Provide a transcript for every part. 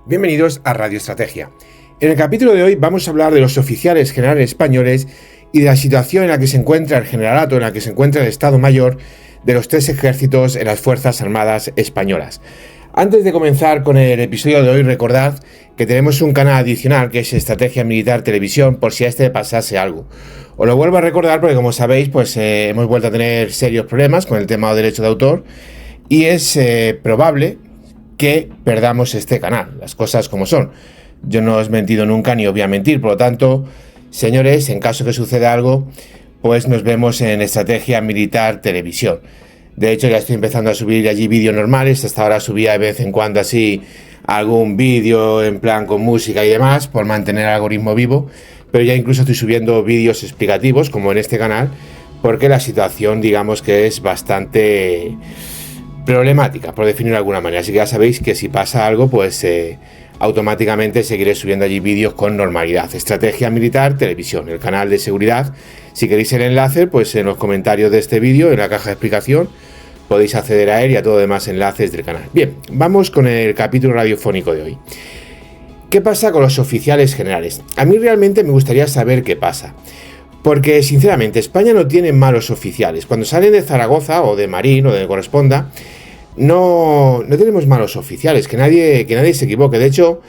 Bienvenidos a Radio Estrategia. En el capítulo de hoy vamos a hablar de los oficiales generales españoles y de la situación en la que se encuentra el generalato, en la que se encuentra el Estado Mayor de los tres ejércitos en las Fuerzas Armadas españolas. Antes de comenzar con el episodio de hoy, recordad que tenemos un canal adicional que es Estrategia Militar Televisión, por si a este pasase algo. Os lo vuelvo a recordar porque, como sabéis, hemos vuelto a tener serios problemas con el tema de derecho de autor y es probable que perdamos este canal, las cosas como son. Yo no os he mentido nunca ni os voy a mentir, por lo tanto, señores, en caso que suceda algo, pues nos vemos en Estrategia Militar Televisión. De hecho, ya estoy empezando a subir allí vídeos normales. Hasta ahora subía de vez en cuando así algún vídeo en plan con música y demás, por mantener el algoritmo vivo, pero ya incluso estoy subiendo vídeos explicativos, como en este canal, porque la situación, digamos que es bastante problemática, por definirlo de alguna manera. Así que ya sabéis que si pasa algo, automáticamente seguiré subiendo allí vídeos con normalidad. Estrategia Militar Televisión, el canal de seguridad. Si queréis el enlace, pues en los comentarios de este vídeo, en la caja de explicación, podéis acceder a él y a todos los demás enlaces del canal. Bien, vamos con el capítulo radiofónico de hoy. ¿Qué pasa con los oficiales generales? A mí realmente me gustaría saber qué pasa. Porque, sinceramente, España no tiene malos oficiales. Cuando salen de Zaragoza o de Marín o de corresponda, no tenemos malos oficiales, que nadie se equivoque. De hecho,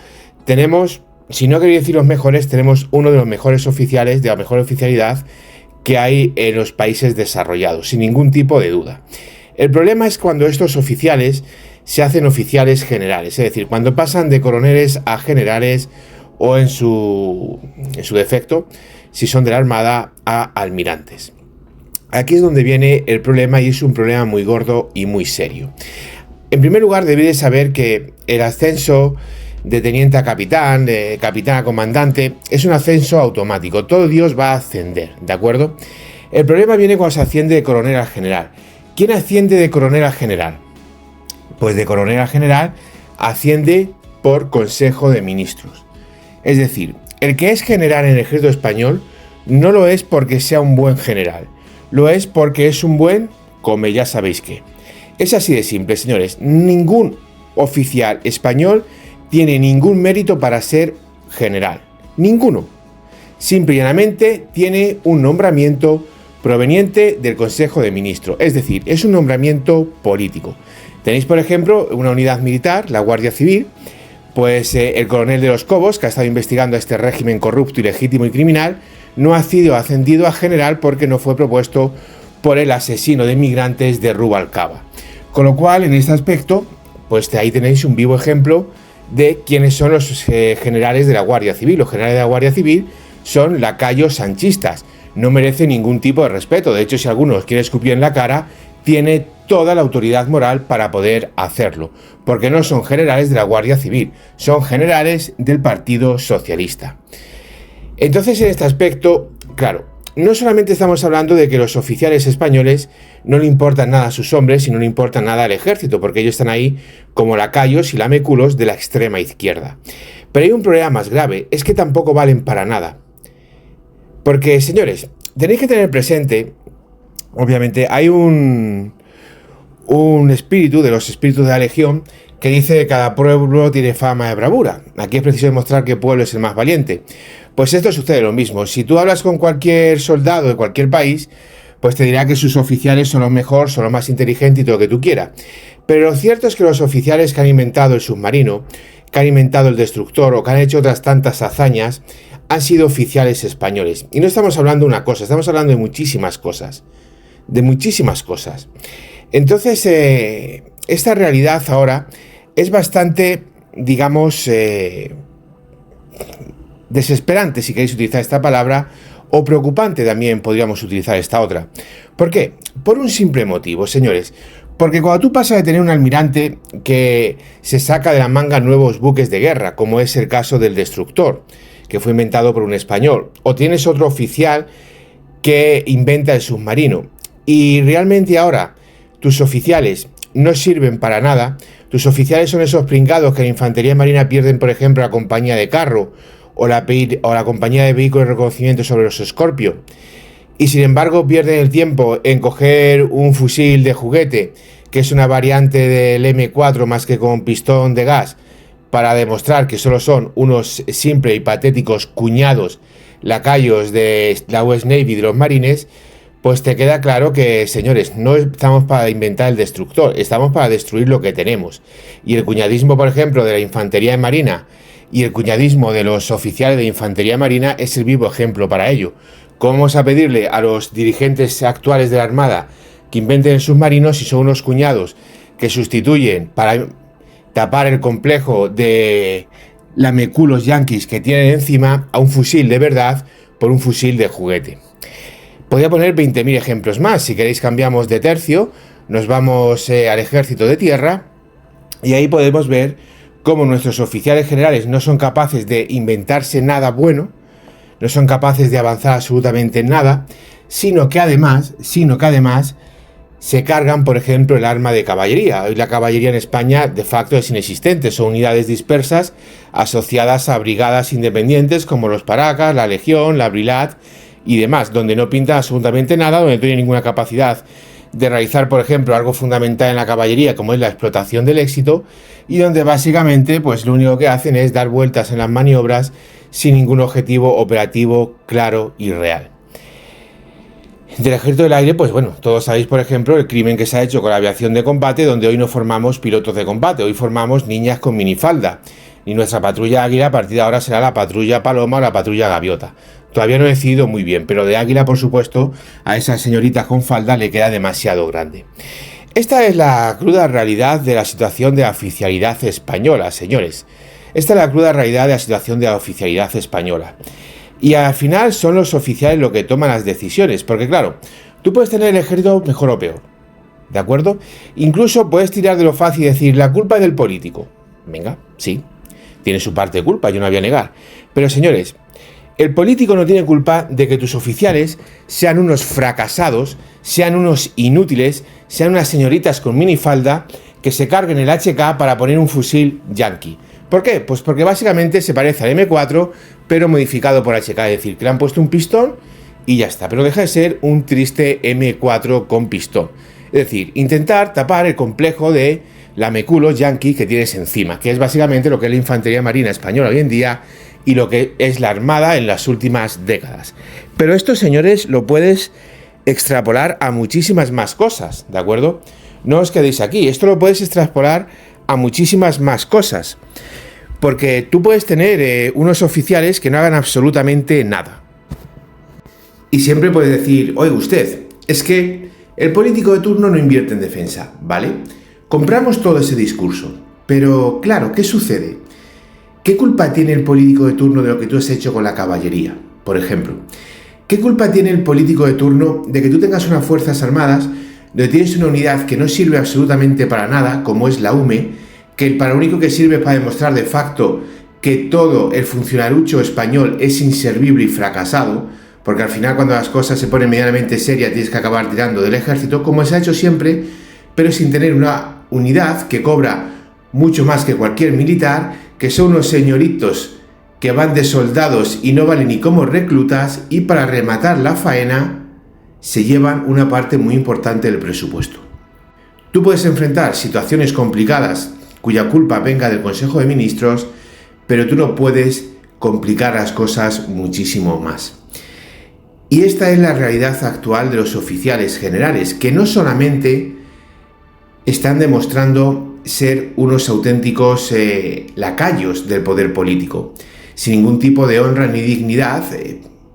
tenemos, si no quería decir los mejores, tenemos uno de los mejores oficiales, de la mejor oficialidad que hay en los países desarrollados, sin ningún tipo de duda. El problema es cuando estos oficiales se hacen oficiales generales, es decir, cuando pasan de coroneles a generales o en su defecto, si son de la Armada, a almirantes. Aquí es donde viene el problema y es un problema muy gordo y muy serio. En primer lugar, debéis saber que el ascenso de teniente a capitán, de capitán a comandante, es un ascenso automático. Todo Dios va a ascender, ¿de acuerdo? El problema viene cuando se asciende de coronel a general. ¿Quién asciende de coronel a general? Pues de coronel a general asciende por Consejo de Ministros. Es decir, el que es general en el ejército español no lo es porque sea un buen general. Lo es porque es un buen, como ya sabéis qué. Es así de simple, señores. Ningún oficial español tiene ningún mérito para ser general. Ninguno. Simple y llanamente tiene un nombramiento proveniente del Consejo de Ministros. Es decir, es un nombramiento político. Tenéis, por ejemplo, una unidad militar, la Guardia Civil, el coronel de los Cobos, que ha estado investigando a este régimen corrupto, ilegítimo y criminal, no ha sido ascendido a general porque no fue propuesto por el asesino de inmigrantes de Rubalcaba. Con lo cual, en este aspecto, ahí tenéis un vivo ejemplo de quiénes son los generales de la Guardia Civil. Los generales de la Guardia Civil son lacayos sanchistas. No merecen ningún tipo de respeto. De hecho, si alguno os quiere escupir en la cara, tiene toda la autoridad moral para poder hacerlo. Porque no son generales de la Guardia Civil, son generales del Partido Socialista. Entonces, en este aspecto, claro, no solamente estamos hablando de que los oficiales españoles no le importan nada a sus hombres y no le importa nada al ejército, porque ellos están ahí como lacayos y lameculos de la extrema izquierda. Pero hay un problema más grave, es que tampoco valen para nada. Porque, señores, tenéis que tener presente, obviamente, hay un espíritu de los espíritus de la Legión que dice que cada pueblo tiene fama de bravura. Aquí es preciso demostrar que el pueblo es el más valiente. Pues esto sucede lo mismo. Si tú hablas con cualquier soldado de cualquier país, pues te dirá que sus oficiales son los mejores, son los más inteligentes y todo lo que tú quieras. Pero lo cierto es que los oficiales que han inventado el submarino, que han inventado el destructor o que han hecho otras tantas hazañas, han sido oficiales españoles. Y no estamos hablando de una cosa, estamos hablando de muchísimas cosas. De muchísimas cosas. Entonces, esta realidad ahora es bastante, digamos, desesperante, si queréis utilizar esta palabra, o preocupante también podríamos utilizar esta otra. ¿Por qué? Por un simple motivo, señores. Porque cuando tú pasas de tener un almirante que se saca de la manga nuevos buques de guerra, como es el caso del Destructor, que fue inventado por un español, o tienes otro oficial que inventa el submarino, y realmente ahora tus oficiales no sirven para nada, tus oficiales son esos pringados que la infantería marina pierden, por ejemplo, la compañía de carro o la compañía de vehículos de reconocimiento sobre los Scorpio, y sin embargo pierden el tiempo en coger un fusil de juguete, que es una variante del M4 más que con pistón de gas, para demostrar que solo son unos simples y patéticos cuñados lacayos de la US Navy, de los marines, pues te queda claro que, señores, no estamos para inventar el destructor, estamos para destruir lo que tenemos. Y el cuñadismo, por ejemplo, de la infantería en marina y el cuñadismo de los oficiales de infantería marina es el vivo ejemplo para ello. ¿Cómo vamos a pedirle a los dirigentes actuales de la Armada que inventen submarinos si son unos cuñados que sustituyen para tapar el complejo de lameculos yanquis que tienen encima a un fusil de verdad por un fusil de juguete? Podría poner 20.000 ejemplos más. Si queréis cambiamos de tercio, nos vamos al ejército de tierra y ahí podemos ver cómo nuestros oficiales generales no son capaces de inventarse nada bueno, no son capaces de avanzar absolutamente en nada, sino que además se cargan, por ejemplo, el arma de caballería. Hoy la caballería en España de facto es inexistente, son unidades dispersas asociadas a brigadas independientes como los Paracas, la Legión, la Brilat y demás, donde no pintan absolutamente nada, donde no tienen ninguna capacidad de realizar, por ejemplo, algo fundamental en la caballería como es la explotación del éxito, y donde básicamente pues lo único que hacen es dar vueltas en las maniobras sin ningún objetivo operativo claro y real. Del ejército del aire, pues bueno, todos sabéis, por ejemplo, el crimen que se ha hecho con la aviación de combate, donde hoy no formamos pilotos de combate, hoy formamos niñas con minifalda, y nuestra patrulla Águila a partir de ahora será la patrulla Paloma o la patrulla Gaviota. Todavía no he decidido muy bien, pero de Águila, por supuesto, a esas señoritas con falda le queda demasiado grande. Esta es la cruda realidad de la situación de la oficialidad española, señores. Esta es la cruda realidad de la situación de la oficialidad española. Y al final son los oficiales los que toman las decisiones, porque claro, tú puedes tener el ejército mejor o peor, ¿de acuerdo? Incluso puedes tirar de lo fácil y decir, la culpa es del político. Venga, sí, tiene su parte de culpa, yo no voy a negar. Pero señores, el político no tiene culpa de que tus oficiales sean unos fracasados, sean unos inútiles, sean unas señoritas con minifalda que se carguen el HK para poner un fusil yankee. ¿Por qué? Pues porque básicamente se parece al M4, pero modificado por HK, es decir, que le han puesto un pistón y ya está, pero deja de ser un triste M4 con pistón. Es decir, intentar tapar el complejo de lameculos yankee que tienes encima, que es básicamente lo que es la infantería marina española hoy en día y lo que es la Armada en las últimas décadas. Pero esto, señores, lo puedes extrapolar a muchísimas más cosas, ¿de acuerdo? No os quedéis aquí, esto lo puedes extrapolar a muchísimas más cosas, porque tú puedes tener unos oficiales que no hagan absolutamente nada. Y siempre puedes decir, oiga usted, es que el político de turno no invierte en defensa, ¿vale? Compramos todo ese discurso, pero claro, ¿qué sucede? ¿Qué culpa tiene el político de turno de lo que tú has hecho con la caballería, por ejemplo? ¿Qué culpa tiene el político de turno de que tú tengas unas fuerzas armadas donde tienes una unidad que no sirve absolutamente para nada, como es la UME, que para lo único que sirve es para demostrar de facto que todo el funcionarucho español es inservible y fracasado, porque al final cuando las cosas se ponen medianamente serias tienes que acabar tirando del ejército, como se ha hecho siempre, pero sin tener una unidad que cobra mucho más que cualquier militar, que son unos señoritos que van de soldados y no valen ni como reclutas, y para rematar la faena se llevan una parte muy importante del presupuesto. Tú puedes enfrentar situaciones complicadas cuya culpa venga del Consejo de Ministros, pero tú no puedes complicar las cosas muchísimo más. Y esta es la realidad actual de los oficiales generales, que no solamente están demostrando ser unos auténticos lacayos del poder político, sin ningún tipo de honra ni dignidad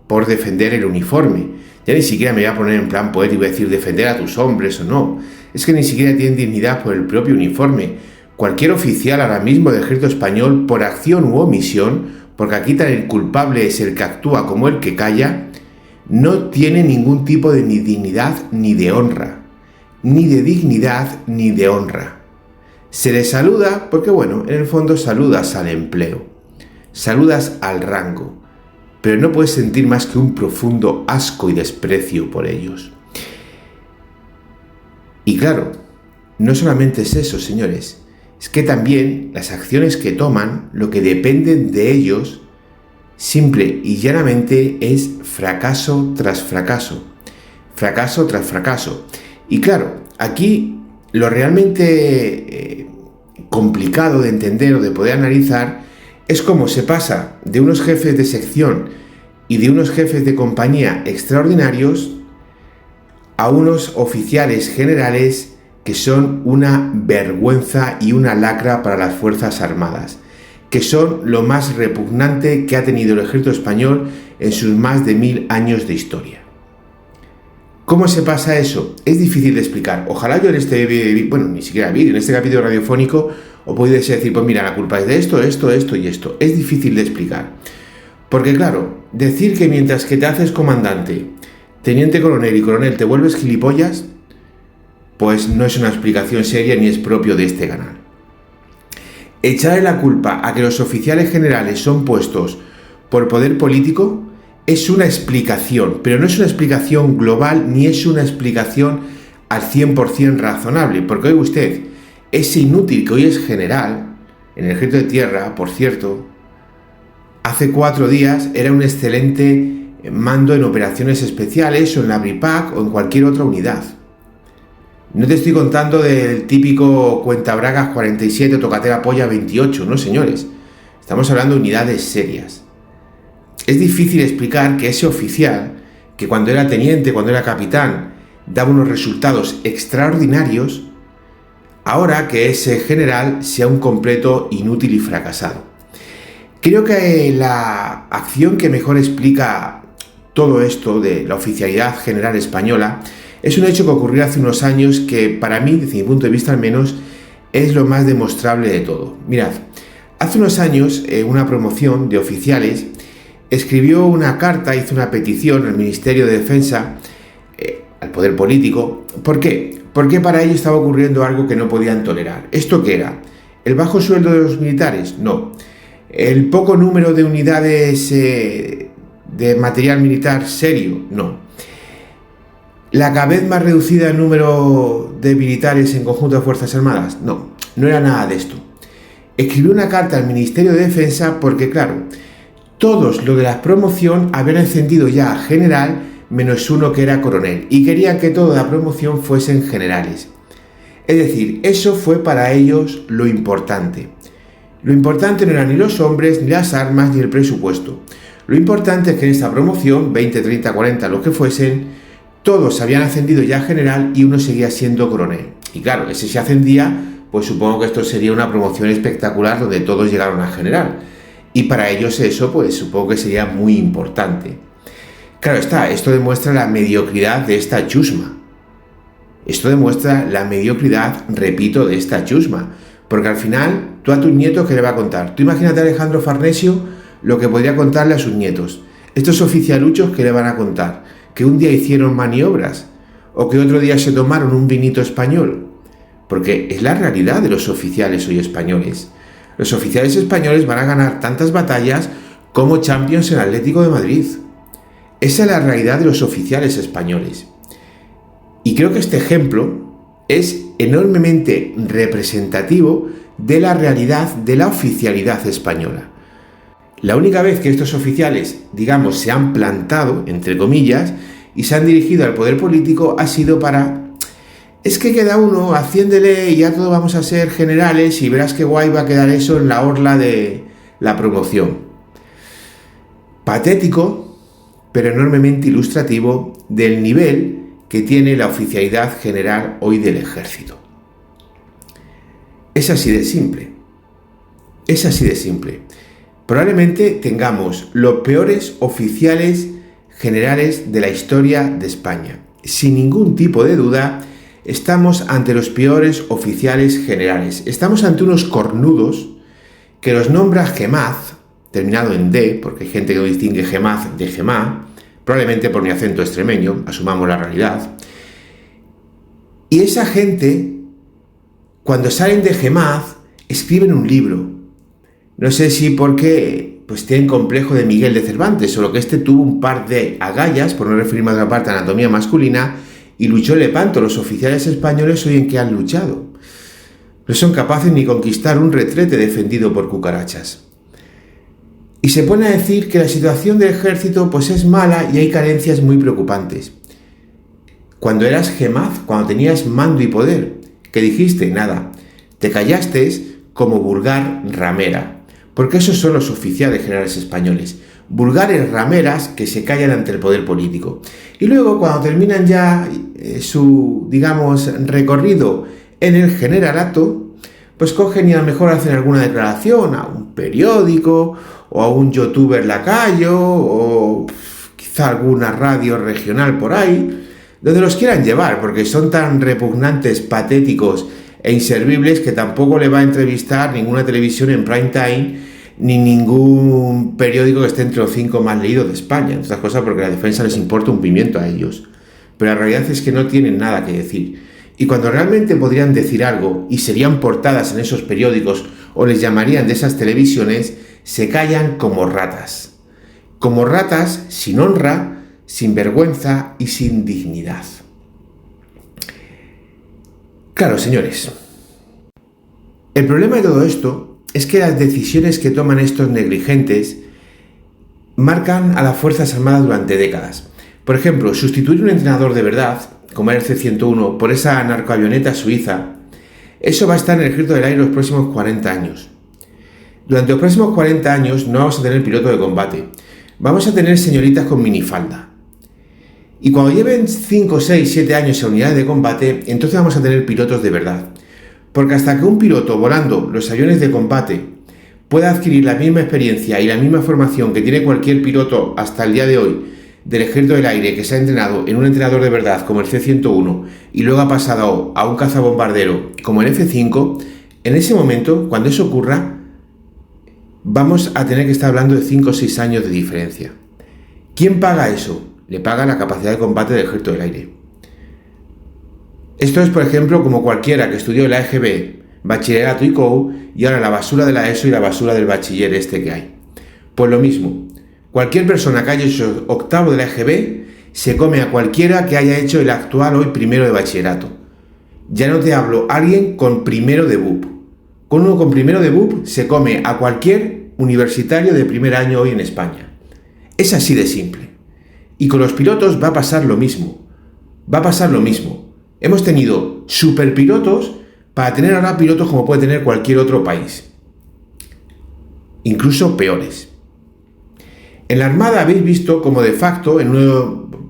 por defender el uniforme. Ya ni siquiera me voy a poner en plan poético y decir defender a tus hombres o no. Es que ni siquiera tienen dignidad por el propio uniforme. Cualquier oficial ahora mismo del ejército español, por acción u omisión, porque aquí tan el culpable es el que actúa como el que calla, no tiene ningún tipo de ni dignidad ni de honra. Ni de dignidad ni de honra. Se les saluda porque, bueno, en el fondo saludas al empleo, saludas al rango, pero no puedes sentir más que un profundo asco y desprecio por ellos. Y claro, no solamente es eso, señores, es que también las acciones que toman, lo que dependen de ellos, simple y llanamente es fracaso tras fracaso, fracaso tras fracaso. Y claro, aquí lo realmente complicado de entender o de poder analizar es cómo se pasa de unos jefes de sección y de unos jefes de compañía extraordinarios a unos oficiales generales que son una vergüenza y una lacra para las Fuerzas Armadas, que son lo más repugnante que ha tenido el ejército español en sus más de 1000 años de historia. ¿Cómo se pasa eso? Es difícil de explicar. Ojalá yo en este vídeo, bueno, ni siquiera vídeo, en este capítulo radiofónico, os pudiese decir, pues mira, la culpa es de esto, esto, esto y esto. Es difícil de explicar. Porque claro, decir que mientras que te haces comandante, teniente coronel y coronel te vuelves gilipollas, pues no es una explicación seria ni es propio de este canal. Echarle la culpa a que los oficiales generales son puestos por poder político es una explicación, pero no es una explicación global ni es una explicación al 100% razonable, porque oiga usted, ese inútil que hoy es general, en el ejército de tierra, por cierto, hace 4 días era un excelente mando en operaciones especiales o en la BRIPAC o en cualquier otra unidad. No te estoy contando del típico cuentabragas 47 o tocatera polla 28, no señores, estamos hablando de unidades serias. Es difícil explicar que ese oficial, que cuando era teniente, cuando era capitán, daba unos resultados extraordinarios, ahora que es general sea un completo inútil y fracasado. Creo que la acción que mejor explica todo esto de la oficialidad general española es un hecho que ocurrió hace unos años que para mí, desde mi punto de vista al menos, es lo más demostrable de todo. Mirad, hace unos años una promoción de oficiales escribió una carta, hizo una petición al Ministerio de Defensa, al poder político. ¿Por qué? Porque para ello estaba ocurriendo algo que no podían tolerar. ¿Esto qué era? ¿El bajo sueldo de los militares? No. ¿El poco número de unidades de material militar serio? No. ¿La cada vez más reducida el número de militares en conjunto de Fuerzas Armadas? No, no era nada de esto. Escribió una carta al Ministerio de Defensa porque, claro, todos los de la promoción habían ascendido ya a general, menos uno que era coronel, y querían que toda la promoción fuesen generales. Es decir, eso fue para ellos lo importante. Lo importante no eran ni los hombres, ni las armas, ni el presupuesto. Lo importante es que en esta promoción, 20, 30, 40, los que fuesen, todos habían ascendido ya a general y uno seguía siendo coronel. Y claro, ese se ascendía, pues supongo que esto sería una promoción espectacular donde todos llegaron a general. Y para ellos eso, pues supongo que sería muy importante. Claro está, esto demuestra la mediocridad de esta chusma. Esto demuestra la mediocridad, repito, de esta chusma. Porque al final, tú a tus nietos, ¿qué le va a contar? Tú imagínate a Alejandro Farnesio lo que podría contarle a sus nietos. Estos oficialuchos, ¿qué le van a contar? Que un día hicieron maniobras o que otro día se tomaron un vinito español. Porque es la realidad de los oficiales hoy españoles. Los oficiales españoles van a ganar tantas batallas como Champions en Atlético de Madrid. Esa es la realidad de los oficiales españoles. Y creo que este ejemplo es enormemente representativo de la realidad de la oficialidad española. La única vez que estos oficiales, digamos, se han plantado, entre comillas, y se han dirigido al poder político ha sido para... Es que queda uno, asciéndele y ya todos vamos a ser generales y verás qué guay va a quedar eso en la orla de la promoción. Patético, pero enormemente ilustrativo del nivel que tiene la oficialidad general hoy del ejército. Es así de simple. Es así de simple. Probablemente tengamos los peores oficiales generales de la historia de España. Sin ningún tipo de duda, estamos ante los peores oficiales generales. Estamos ante unos cornudos que los nombra Gemaz, terminado en D, porque hay gente que no distingue Gemaz de Gemá, probablemente por mi acento extremeño, asumamos la realidad. Y esa gente, cuando salen de Gemaz, escriben un libro. No sé si porque pues tienen complejo de Miguel de Cervantes, solo que este tuvo un par de agallas, por no referirme a otra parte a anatomía masculina, y luchó Lepanto. Los oficiales españoles hoy en qué han luchado. No son capaces ni conquistar un retrete defendido por cucarachas. Y se pone a decir que la situación del ejército pues es mala y hay carencias muy preocupantes. Cuando eras Gemaz, cuando tenías mando y poder, ¿qué dijiste? Nada. Te callaste como vulgar ramera, porque esos son los oficiales generales españoles, vulgares rameras que se callan ante el poder político. Y luego, cuando terminan ya su, digamos, recorrido en el generalato, pues cogen y a lo mejor hacen alguna declaración a un periódico o a un youtuber lacayo o quizá alguna radio regional por ahí, donde los quieran llevar, porque son tan repugnantes, patéticos e inservibles que tampoco le va a entrevistar ninguna televisión en prime time ni ningún periódico que esté entre los 5 más leídos de España. Estas cosas porque la defensa les importa un pimiento a ellos. Pero la realidad es que no tienen nada que decir. Y cuando realmente podrían decir algo y serían portadas en esos periódicos o les llamarían de esas televisiones, se callan como ratas. Como ratas sin honra, sin vergüenza y sin dignidad. Claro, señores. El problema de todo esto es que las decisiones que toman estos negligentes marcan a las Fuerzas Armadas durante décadas. Por ejemplo, sustituir un entrenador de verdad, como era el C-101, por esa narcoavioneta suiza, eso va a estar en el Ejército del Aire los próximos 40 años. Durante los próximos 40 años no vamos a tener piloto de combate, vamos a tener señoritas con minifalda. Y cuando lleven 5, 6, 7 años en unidades de combate, entonces vamos a tener pilotos de verdad. Porque hasta que un piloto volando los aviones de combate pueda adquirir la misma experiencia y la misma formación que tiene cualquier piloto hasta el día de hoy del Ejército del Aire que se ha entrenado en un entrenador de verdad como el C-101 y luego ha pasado a un cazabombardero como el F-5, en ese momento, cuando eso ocurra, vamos a tener que estar hablando de 5 o 6 años de diferencia. ¿Quién paga eso? Le paga la capacidad de combate del Ejército del Aire. Esto es, por ejemplo, como cualquiera que estudió la EGB, bachillerato y COU, y ahora la basura de la ESO y la basura del bachiller que hay. Pues lo mismo, cualquier persona que haya hecho octavo de la EGB se come a cualquiera que haya hecho el actual hoy primero de bachillerato. Ya no te hablo, alguien con primero de BUP. Con uno con primero de BUP se come a cualquier universitario de primer año hoy en España. Es así de simple. Y con los pilotos va a pasar lo mismo. Va a pasar lo mismo. Hemos tenido superpilotos para tener ahora pilotos como puede tener cualquier otro país. Incluso peores. En la Armada habéis visto como de facto,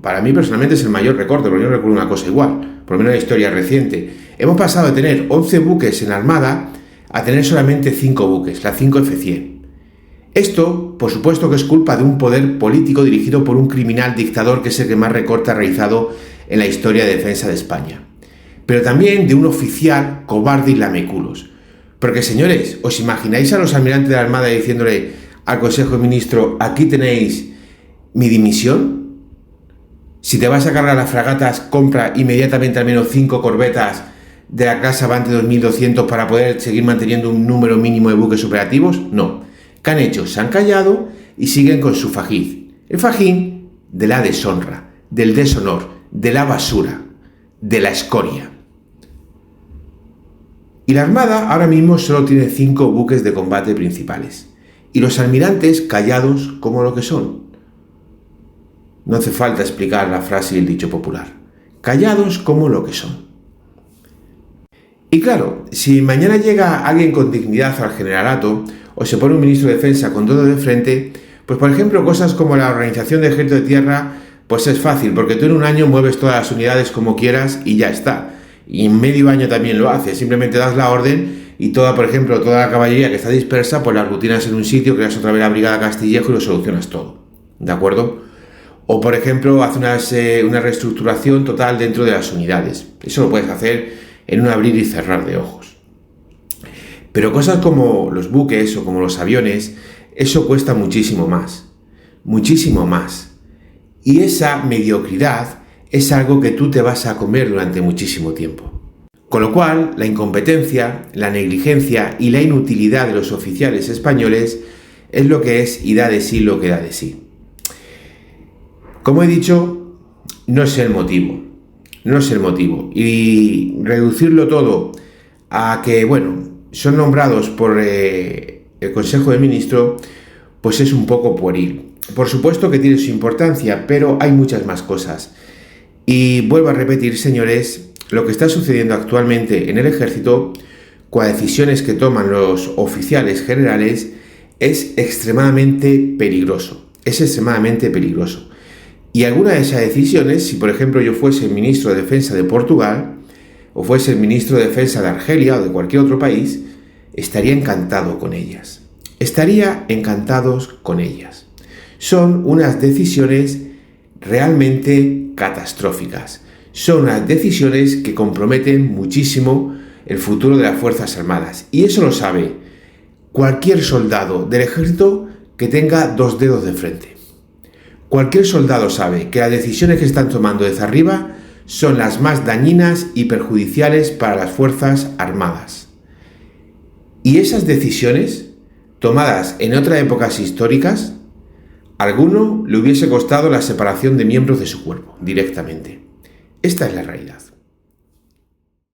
para mí personalmente es el mayor recorte, porque yo no recuerdo una cosa igual, por lo menos en la historia reciente. Hemos pasado de tener 11 buques en la Armada a tener solamente 5 buques, la 5 F-100. Esto, por supuesto, que es culpa de un poder político dirigido por un criminal dictador que es el que más recorte ha realizado en la historia de defensa de España. Pero también de un oficial cobarde y lameculos. Porque, señores, ¿os imagináis a los almirantes de la Armada diciéndole al Consejo de Ministros, aquí tenéis mi dimisión? Si te vas a cargar las fragatas, compra inmediatamente al menos 5 corbetas de la clase Avante 2200 para poder seguir manteniendo un número mínimo de buques operativos. No. ¿Qué han hecho? Se han callado y siguen con su fajín. El fajín de la deshonra, del deshonor, de la basura, de la escoria. Y la Armada ahora mismo solo tiene 5 buques de combate principales. Y los almirantes callados como lo que son. No hace falta explicar la frase y el dicho popular. Callados como lo que son. Y claro, si mañana llega alguien con dignidad al generalato o se pone un ministro de defensa con todo de frente, pues por ejemplo cosas como la organización de ejército de tierra, pues es fácil, porque tú en un año mueves todas las unidades como quieras y ya está. Y en medio año también lo haces, simplemente das la orden y toda, por ejemplo, toda la caballería que está dispersa, pues la rutinas en un sitio, creas otra vez la brigada Castillejo y lo solucionas todo. ¿De acuerdo? O por ejemplo, haces una reestructuración total dentro de las unidades. Eso lo puedes hacer en un abrir y cerrar de ojos. Pero cosas como los buques o como los aviones, eso cuesta muchísimo más. Muchísimo más. Y esa mediocridad es algo que tú te vas a comer durante muchísimo tiempo. Con lo cual, la incompetencia, la negligencia y la inutilidad de los oficiales españoles es lo que es y da de sí lo que da de sí. Como he dicho, no es el motivo. No es el motivo. Y reducirlo todo a que, bueno, son nombrados por el Consejo de Ministros, pues es un poco pueril. Por supuesto que tiene su importancia, pero hay muchas más cosas. Y vuelvo a repetir, señores, lo que está sucediendo actualmente en el ejército con las decisiones que toman los oficiales generales es extremadamente peligroso. Es extremadamente peligroso. Y algunas de esas decisiones, si por ejemplo yo fuese el ministro de Defensa de Portugal, o fuese el ministro de Defensa de Argelia o de cualquier otro país, estaría encantado con ellas. Estaría encantados con ellas. Son unas decisiones realmente catastróficas. Son unas decisiones que comprometen muchísimo el futuro de las Fuerzas Armadas. Y eso lo sabe cualquier soldado del ejército que tenga 2 dedos de frente. Cualquier soldado sabe que las decisiones que están tomando desde arriba son las más dañinas y perjudiciales para las Fuerzas Armadas. Y esas decisiones, tomadas en otras épocas históricas, a alguno le hubiese costado la separación de miembros de su cuerpo, directamente. Esta es la realidad.